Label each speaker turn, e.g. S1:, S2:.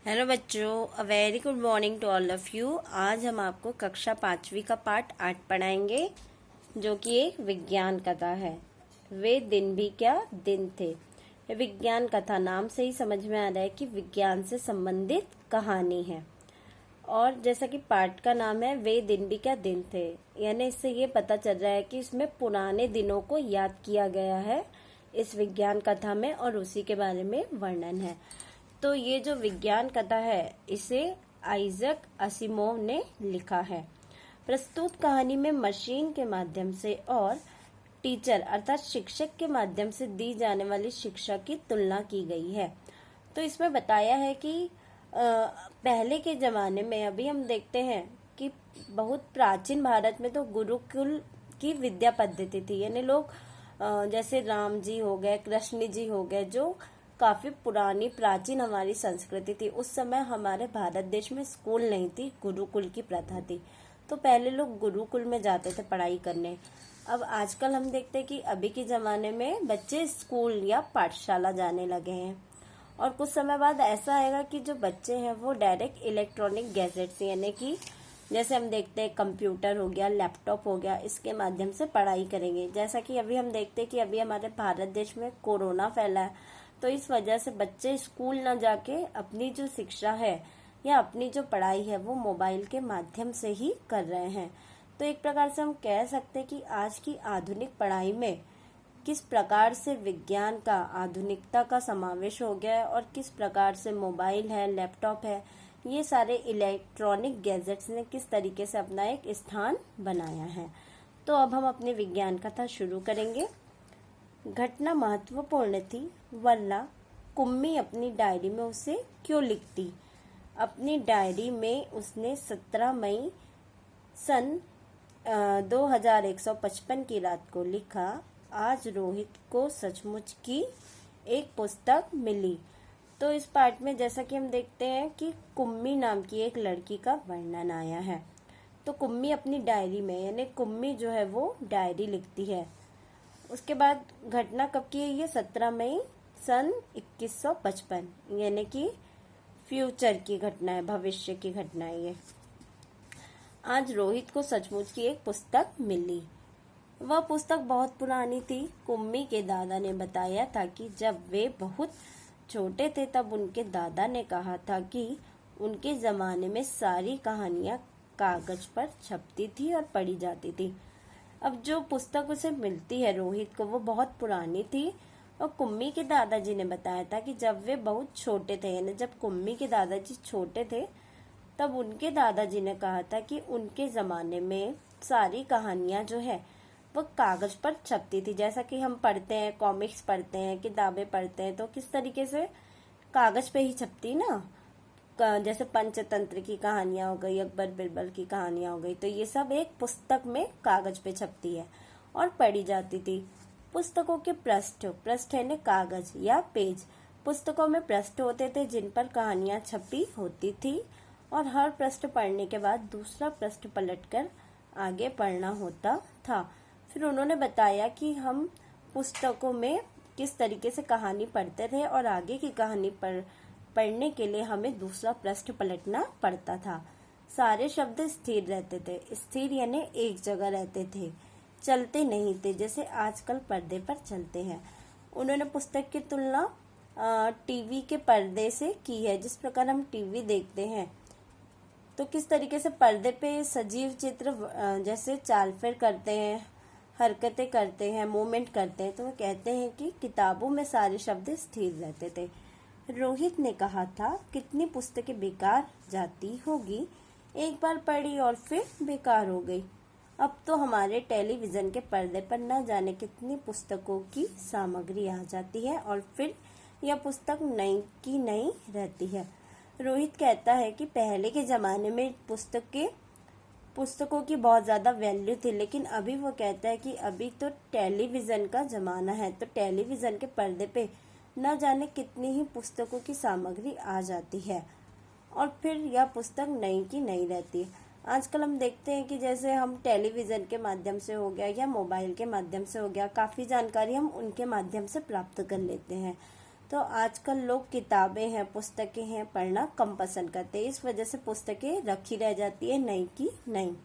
S1: Hello बच्चों, a very good morning to all of you. आज हम आपको कक्षा 5वीं का पाठ 8 पढ़ाएंगे, जो कि एक विज्ञान कथा है। वे दिन भी क्या दिन थे। विज्ञान कथा नाम से ही समझ में आ रहा है कि विज्ञान से संबंधित कहानी है। और जैसा कि पाठ का नाम है वे दिन भी क्या दिन थे, यानी इससे ये पता चल रहा है कि इसमें पुराने दिनों को याद किया गया है इस विज्ञान कथा में, और उसी के बारे में वर्णन है। तो ये जो विज्ञान कथा है इसे आइजक असिमोव ने लिखा है। प्रस्तुत कहानी में मशीन के माध्यम से और टीचर अर्थात शिक्षक के माध्यम से दी जाने वाली शिक्षा की तुलना की गई है। तो इसमें बताया है कि पहले के जमाने में, अभी हम देखते हैं कि बहुत प्राचीन भारत में तो गुरुकुल की विद्या पद्धति थी, यानी लोग जैसे राम जी हो गए, कृष्ण जी हो गए, जो काफी पुरानी प्राचीन हमारी संस्कृति थी। उस समय हमारे भारत देश में स्कूल नहीं थी, गुरुकुल की प्रथा थी। तो पहले लोग गुरुकुल में जाते थे पढ़ाई करने। अब आजकल हम देखते हैं कि अभी के जमाने में बच्चे स्कूल या पाठशाला जाने लगे हैं, और कुछ समय बाद ऐसा आएगा कि जो बच्चे हैं वो डायरेक्ट इलेक्ट्रॉनिक गैजेट्स, यानी कि जैसे हम देखते हैं कंप्यूटर हो गया, लैपटॉप हो गया, इसके माध्यम से पढ़ाई करेंगे। जैसा कि अभी हम देखते हैं कि अभी हमारे भारत देश में कोरोना फैला है, तो इस वजह से बच्चे स्कूल न जाके अपनी जो शिक्षा है या अपनी जो पढ़ाई है वो मोबाइल के माध्यम से ही कर रहे हैं। तो एक प्रकार से हम कह सकते हैं कि आज की आधुनिक पढ़ाई में किस प्रकार से विज्ञान का, आधुनिकता का समावेश हो गया है, और किस प्रकार से मोबाइल है, लैपटॉप है, ये सारे इलेक्ट्रॉनिक गैजेट्स ने किस तरीके से अपना एक स्थान बनाया है। तो अब हम अपनी विज्ञान कथा शुरू करेंगे। घटना महत्वपूर्ण थी, वरना कुम्मी अपनी डायरी में उसे क्यों लिखती। अपनी डायरी में उसने 17 मई सन 2155 की रात को लिखा, आज रोहित को सचमुच की एक पुस्तक मिली। तो इस पार्ट में जैसा कि हम देखते हैं कि कुम्मी नाम की एक लड़की का वर्णन आया है। तो कुम्मी अपनी डायरी में, यानी कुम्मी जो है वो डायरी लिखती है। उसके बाद घटना कब की है, ये 17 मई सन 2155, यानी कि फ्यूचर की घटना है, भविष्य की घटना है ये। आज रोहित को सचमुच की एक पुस्तक मिली। वह पुस्तक बहुत पुरानी थी। कुम्मी के दादा ने बताया था कि जब वे बहुत छोटे थे तब उनके दादा ने कहा था कि उनके जमाने में सारी कहानियां कागज पर छपती थी और पढ़ी जाती थी। अब जो पुस्तक उसे मिलती है रोहित को, वो बहुत पुरानी थी। और कुम्मी के दादाजी ने बताया था कि जब वे बहुत छोटे थे, यानी जब कुम्मी के दादाजी छोटे थे, तब उनके दादाजी ने कहा था कि उनके जमाने में सारी कहानियां जो है वो कागज पर छपती थी। जैसा कि हम पढ़ते हैं, कॉमिक्स पढ़ते हैं, किताबें पढ़ते हैं, तो किस तरीके से कागज पे ही छपती ना। जैसे पंचतंत्र की कहानियां हो गई, अकबर बिरबल की कहानियां हो गई, तो ये सब एक पुस्तक में कागज पे छपती है और पढ़ी जाती थी। पुस्तकों के पृष्ठ है न कागज या पेज। पुस्तकों में पृष्ठ होते थे जिन पर कहानियां छपी होती थी, और हर पृष्ठ पढ़ने के बाद दूसरा पृष्ठ पलटकर आगे पढ़ना होता था। फिर उन्होंने बताया कि हम पुस्तकों में किस तरीके से कहानी पढ़ते थे, और आगे की कहानी पढ़ने के लिए हमें दूसरा पृष्ठ पलटना पड़ता था। सारे शब्द स्थिर रहते थे। स्थिर यानी एक जगह रहते थे, चलते नहीं थे जैसे आजकल पर्दे पर चलते हैं। उन्होंने पुस्तक की तुलना टीवी के पर्दे से की है। जिस प्रकार हम टीवी देखते हैं तो किस तरीके से पर्दे पे सजीव चित्र जैसे चाल फेर करते हैं, हरकतें करते हैं, मूवमेंट करते हैं, तो वो कहते हैं कि किताबों में सारे शब्द स्थिर रहते थे। रोहित ने कहा था, कितनी पुस्तकें बेकार जाती होगी, एक बार पढ़ी और फिर बेकार हो गई। अब तो हमारे टेलीविजन के पर्दे पर न जाने कितनी पुस्तकों की सामग्री आ जाती है, और फिर यह पुस्तक नई की नई रहती है। रोहित कहता है कि पहले के जमाने में पुस्तकों की बहुत ज्यादा वैल्यू थी, लेकिन अभी वो कहता है कि अभी तो टेलीविजन का जमाना है, तो टेलीविजन के पर्दे पे न जाने कितनी ही पुस्तकों की सामग्री आ जाती है, और फिर यह पुस्तक नई की नई रहती है। आजकल हम देखते हैं कि जैसे हम टेलीविजन के माध्यम से हो गया या मोबाइल के माध्यम से हो गया, काफ़ी जानकारी हम उनके माध्यम से प्राप्त कर लेते हैं। तो आजकल लोग किताबें हैं, पुस्तकें हैं, पढ़ना कम पसंद करते हैं। इस वजह से पुस्तकें रखी रह जाती है, नहीं कि नहीं।